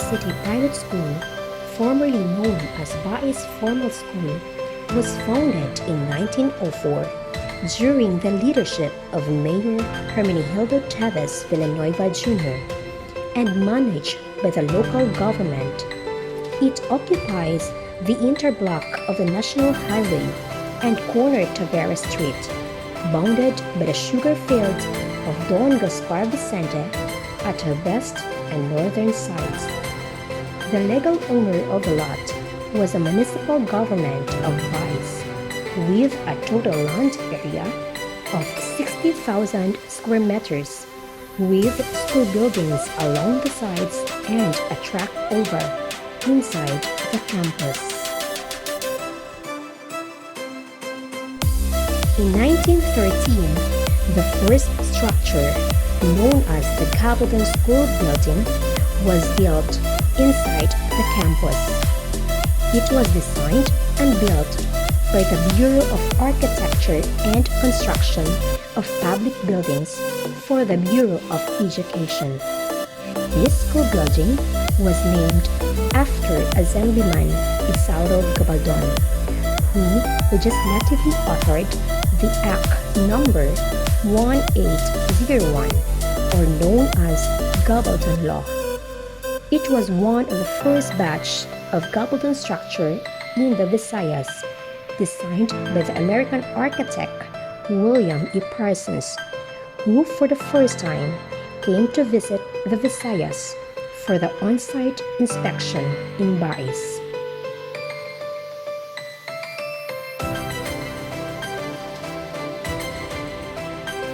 City Pilot School, formerly known as Bais Formal School, was founded in 1904 during the leadership of Mayor Hermenegildo Chavez Villanueva Jr. and managed by the local government. It occupies the interblock of the National Highway and corner Tavera Street, bounded by the sugar fields of Don Gaspar Vicente at her west and northern sides. The legal owner of the lot was the municipal government of Bais, with a total land area of 60,000 square meters, with school buildings along the sides and a track over inside the campus. In 1913, the first structure, known as the Gabaldon School building, was built inside the campus. It was designed and built by the Bureau of Architecture and Construction of Public Buildings for the Bureau of Education. This school building was named after Assemblyman Isauro Gabaldon, who legislatively authored the Act number 1801, or known as Gabaldon Law. It was one of the first batch of Gabaldon structure in the Visayas, designed by the American architect William E. Parsons, who for the first time came to visit the Visayas for the on-site inspection in Bais.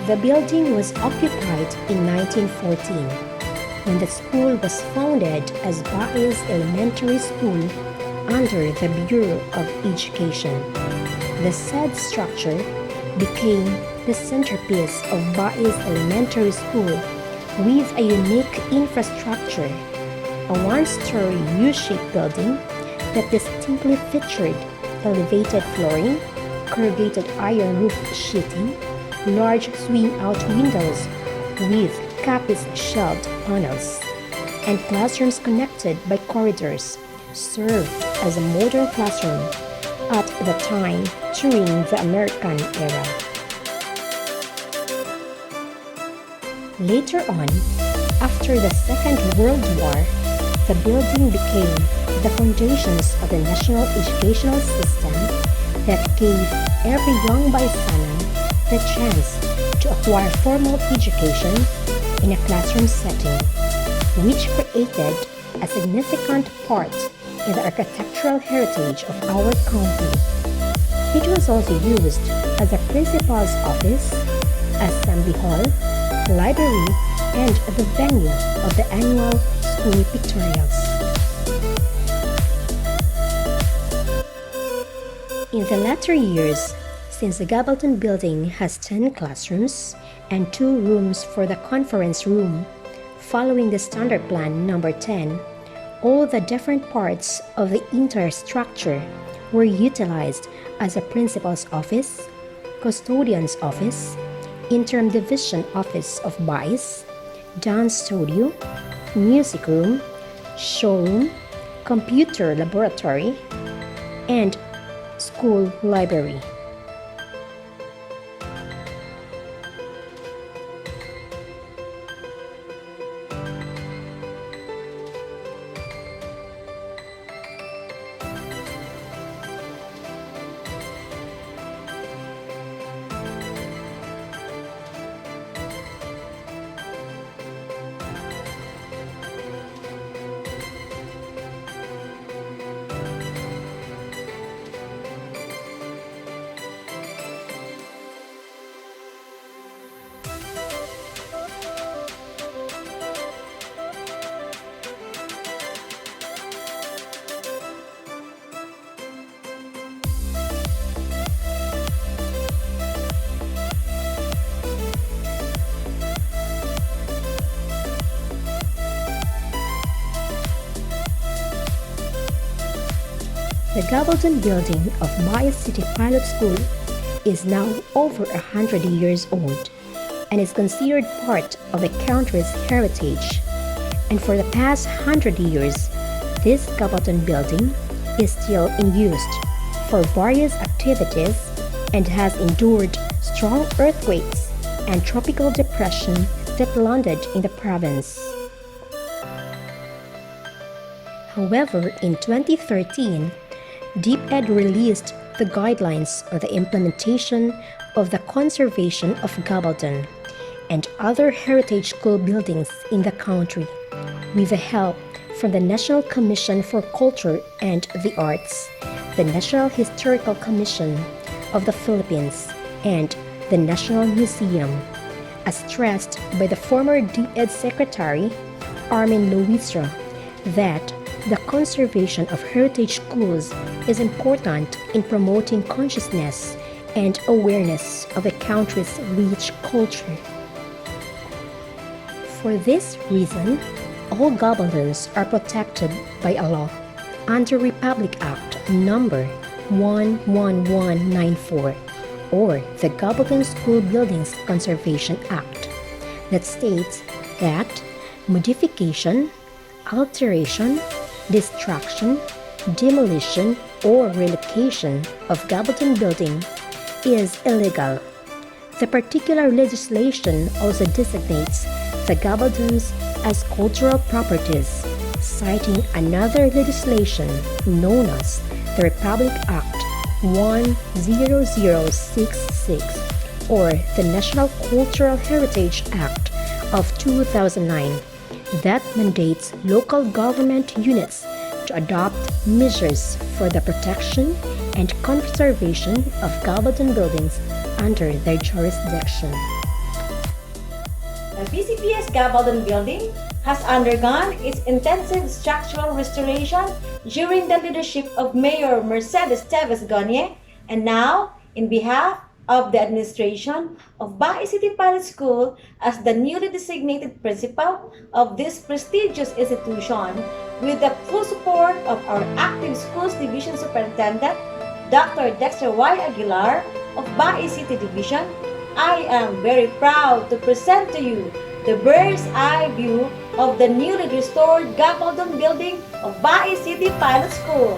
The building was occupied in 1914, when the school was founded as Bais Elementary School under the Bureau of Education. The said structure became the centerpiece of Bais Elementary School with a unique infrastructure, a one-story U-shaped building that distinctly featured elevated flooring, corrugated iron roof sheeting, large swing-out windows with capice-shelved panels, and classrooms connected by corridors, served as a modern classroom at the time during the American era. Later on, after the Second World War, the building became the foundations of the national educational system that gave every young Baisanan the chance to acquire formal education in a classroom setting, which created a significant part in the architectural heritage of our country. It was also used as a principal's office, assembly hall, library, and the venue of the annual school pictorials. In the latter years, since the Gabaldon building has 10 classrooms and 2 rooms for the conference room, following the standard plan number 10, all the different parts of the entire structure were utilized as a principal's office, custodian's office, interim division office of Bais, dance studio, music room, showroom, computer laboratory, and school library. The Gabaldon building of Bais City Pilot School is now over 100 years old and is considered part of the country's heritage and for the past 100 years, this Gabaldon building is still in use for various activities and has endured strong earthquakes and tropical depression that landed in the province. However, in 2013, DepEd released the guidelines on the implementation of the conservation of Gabaldon and other heritage school buildings in the country, with the help from the National Commission for Culture and the Arts, the National Historical Commission of the Philippines, and the National Museum, as stressed by the former DepEd Secretary, Armin Luisra, that the conservation of heritage schools is important in promoting consciousness and awareness of a country's rich culture. For this reason, all Gabaldons are protected by a law under Republic Act Number 11194, or the Gabaldon School Buildings Conservation Act, that states that modification, alteration, destruction, demolition, or relocation of Gabaldon building is illegal. The particular legislation also designates the Gabaldons as cultural properties, citing another legislation known as the Republic Act 10066, or the National Cultural Heritage Act of 2009, that mandates local government units to adopt measures for the protection and conservation of Gabaldon buildings under their jurisdiction. The BCPS Gabaldon building has undergone its intensive structural restoration during the leadership of Mayor Mercedes Teves Gonye, and now, in behalf of the administration of Bais City Pilot School as the newly designated principal of this prestigious institution, with the full support of our active schools division superintendent, Dr. Dexter Y. Aguilar of Bais City Division, I am very proud to present to you the bird's eye view of the newly restored Gabaldon building of Bais City Pilot School.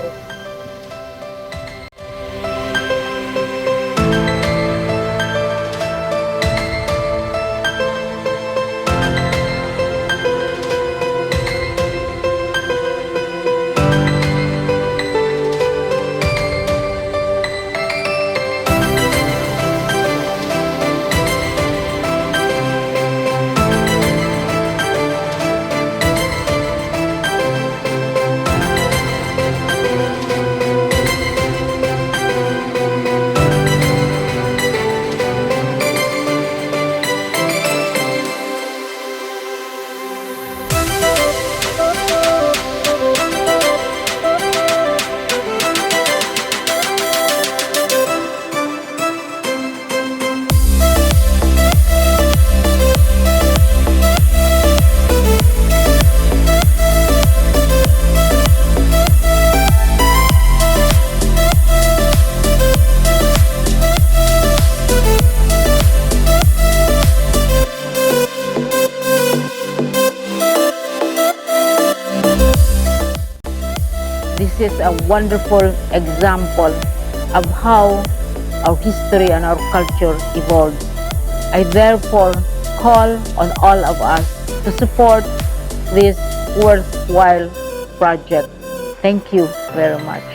This is a wonderful example of how our history and our culture evolved. I therefore call on all of us to support this worthwhile project. Thank you very much.